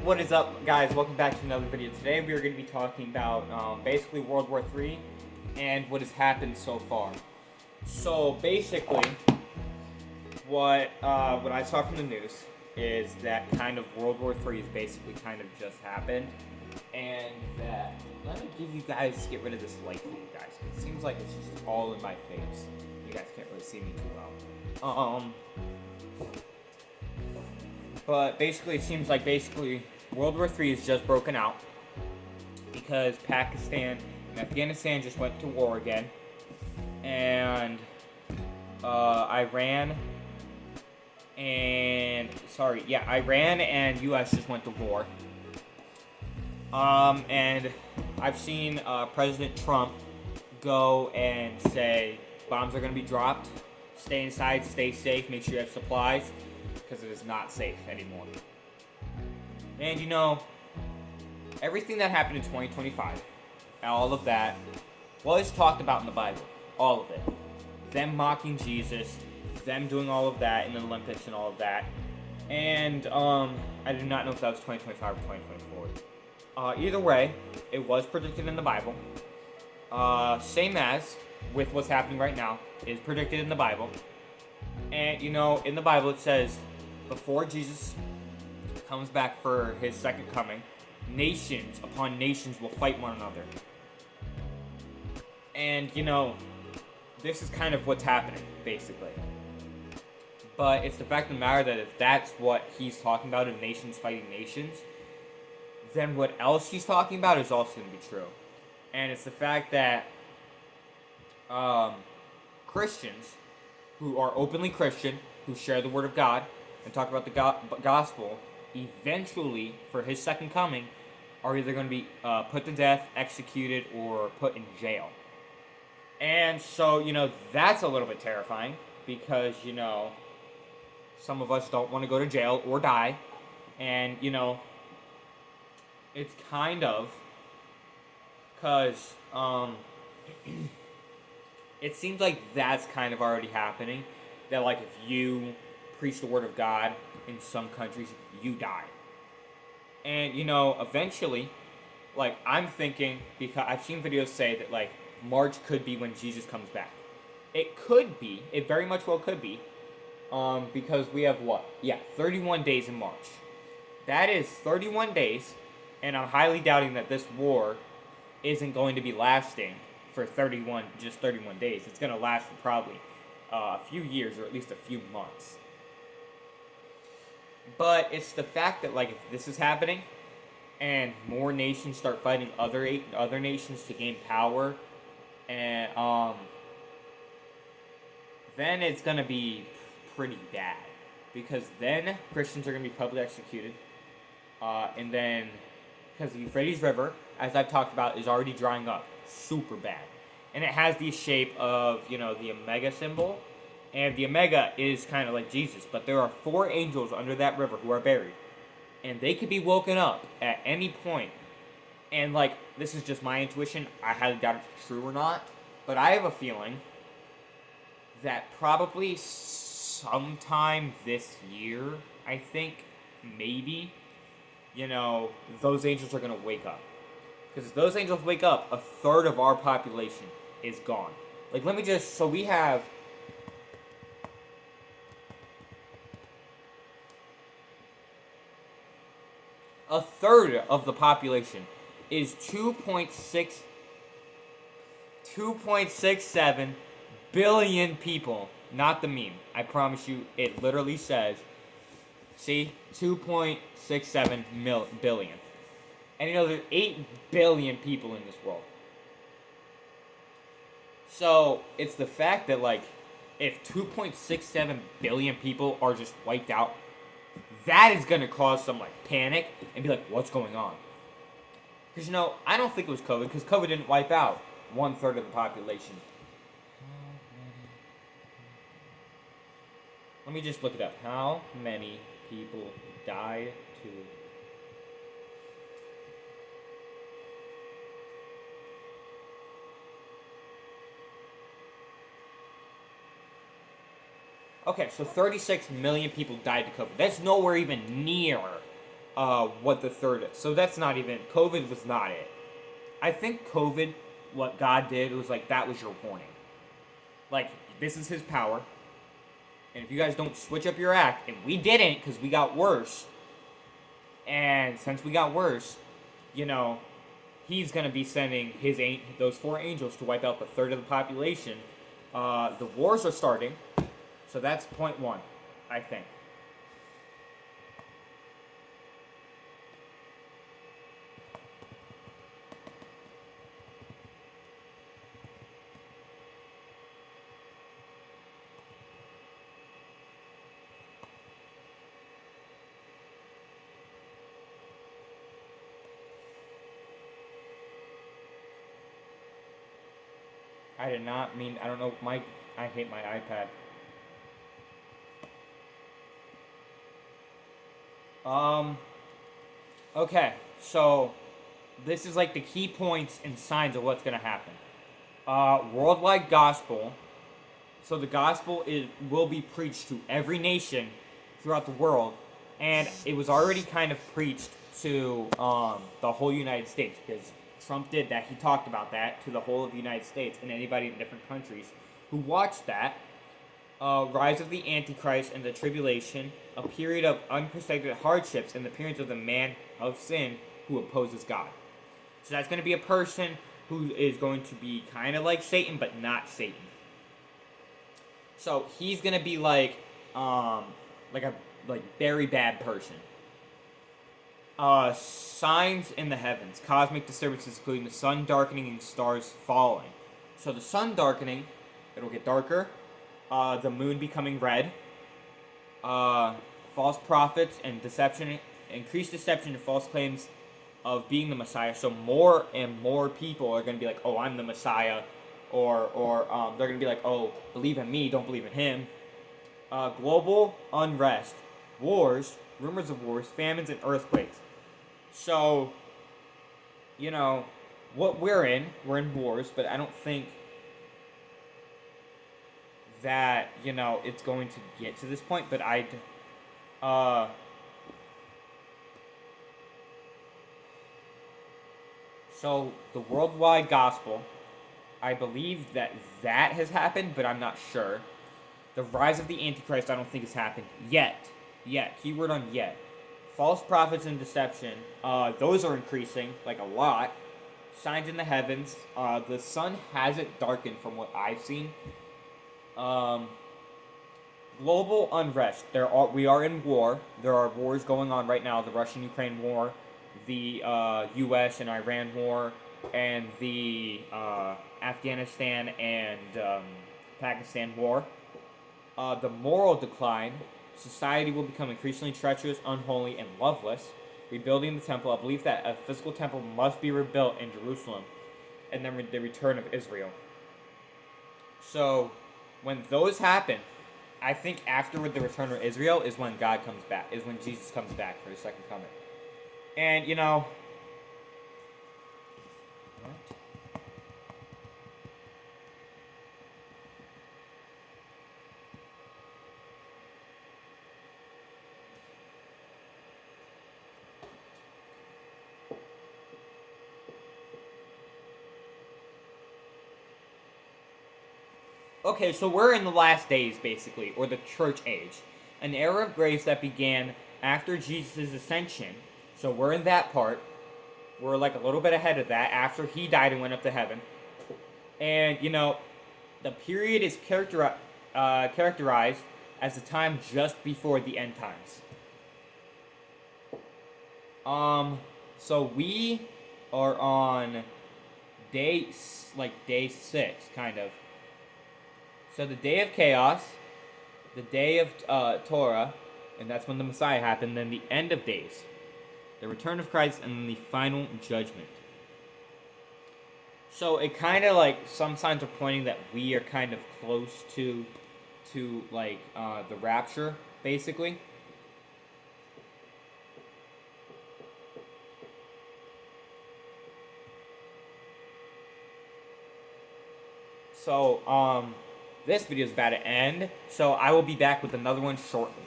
What is up, guys? Welcome back to another video. Today we are going to be talking about basically World War III and what has happened so far. So basically, what I saw from the news is that kind of World War III is basically kind of just happened, and that let me give you guys get rid of this light for you guys. It seems like it's just all in my face. You guys can't really see me too well. But basically, it seems like World War III is just broken out because Pakistan and Afghanistan just went to war again, and Iran and U.S. just went to war. And I've seen President Trump go and say bombs are going to be dropped. Stay inside, stay safe, make sure you have supplies, because it is not safe anymore. And you know, everything that happened in 2025, all of that, was talked about in the Bible. All of it. Them mocking Jesus, them doing all of that in the Olympics and all of that. And I do not know if that was 2025 or 2024. Either way, it was predicted in the Bible. Same as with what's happening right now, is predicted in the Bible. And you know, in the Bible it says, before Jesus comes back for his second coming, nations upon nations will fight one another. And you know, this is kind of what's happening, basically. But it's the fact of the matter that if that's what he's talking about, of nations fighting nations, then what else he's talking about is also going to be true. And it's the fact that Christians who are openly Christian, who share the word of God and talk about the gospel, eventually, for his second coming, are either going to be put to death, executed, or put in jail. And so, you know, that's a little bit terrifying because, you know, some of us don't want to go to jail or die. And, you know, it's kind of because it seems like that's kind of already happening. That, like, if you preach the word of God in some countries, you die. And, you know, eventually, like, I'm thinking, because I've seen videos say that, like, March could be when Jesus comes back. It could be. It very much well could be. Because we have what? Yeah, 31 days in March. That is 31 days, and I'm highly doubting that this war isn't going to be lasting for 31 days. It's going to last for probably a few years, or at least a few months. But it's the fact that, like, if this is happening and more nations start fighting other nations to gain power, and then it's going to be pretty bad, because then Christians are going to be publicly executed, and then because the Euphrates River, as I've talked about, is already drying up super bad. And it has the shape of, you know, the Omega symbol. And the Omega is kind of like Jesus. But there are 4 angels under that river who are buried. And they could be woken up at any point. And, like, this is just my intuition. I highly doubt if it's true or not. But I have a feeling that probably sometime this year, I think, maybe, you know, those angels are going to wake up. Because if those angels wake up, a third of our population is gone. Like, let me just, so we have a third of the population is 2.67 billion people. Not the meme. I promise you, it literally says, see, 2.67 billion. And you know, there's 8 billion people in this world. So, it's the fact that, like, if 2.67 billion people are just wiped out, that is going to cause some, like, panic and be like, what's going on? Because, you know, I don't think it was COVID, because COVID didn't wipe out 1/3 of the population. Let me just look it up. How many people died to... Okay, so 36 million people died to COVID. That's nowhere even near what the third is. So that's not even, COVID was not it. I think COVID, what God did was like, that was your warning. Like, this is his power. And if you guys don't switch up your act, and we didn't because we got worse, and since we got worse, you know, he's going to be sending those 4 angels to wipe out the third of the population. The wars are starting, so that's point 1, I think. I did not mean, I don't know, I hate my iPad. Okay, so this is like the key points and signs of what's going to happen. Worldwide gospel. So the gospel will be preached to every nation throughout the world, and it was already kind of preached to the whole United States, because Trump did that. He talked about that to the whole of the United States and anybody in different countries who watched that. Rise of the antichrist and the tribulation, a period of unprecedented hardships, and the appearance of the man of sin who opposes God. So that's going to be a person who is going to be kind of like Satan, but not Satan. So he's going to be like a very bad person. Signs in the heavens, cosmic disturbances including the sun darkening and stars falling. So the sun darkening, it'll get darker. The moon becoming red. False prophets and deception, increased deception and false claims of being the Messiah. So more and more people are going to be like, oh, I'm the Messiah. Or they're going to be like, oh, believe in me, don't believe in him. Global unrest, wars, rumors of wars, famines, and earthquakes. So, you know, what we're in wars, but I don't think that, you know, it's going to get to this point, but so the worldwide gospel, I believe that has happened, but I'm not sure. The rise of the Antichrist, I don't think has happened yet. Keyword on yet. False prophets and deception, those are increasing, like a lot. Signs in the heavens. The sun hasn't darkened from what I've seen. Global unrest. We are in war. There are wars going on right now. The Russian-Ukraine war, the U.S. and Iran war, and the Afghanistan and Pakistan war. The moral decline. Society will become increasingly treacherous, unholy, and loveless. Rebuilding the temple. I believe that a physical temple must be rebuilt in Jerusalem. And then the return of Israel. So, when those happen, I think afterward the return of Israel is when God comes back. Is when Jesus comes back for his second coming. And, you know... What? Okay, so we're in the last days, basically, or the church age. An era of grace that began after Jesus' ascension. So we're in that part. We're like a little bit ahead of that, after he died and went up to heaven. And, you know, the period is characterized as the time just before the end times. So we are on day 6, kind of. So the day of chaos, the day of Torah, and that's when the Messiah happened, then the end of days, the return of Christ, and then the final judgment. So it kind of like, some signs are pointing that we are kind of close to like the rapture, basically. So, this video is about to end, so I will be back with another one shortly.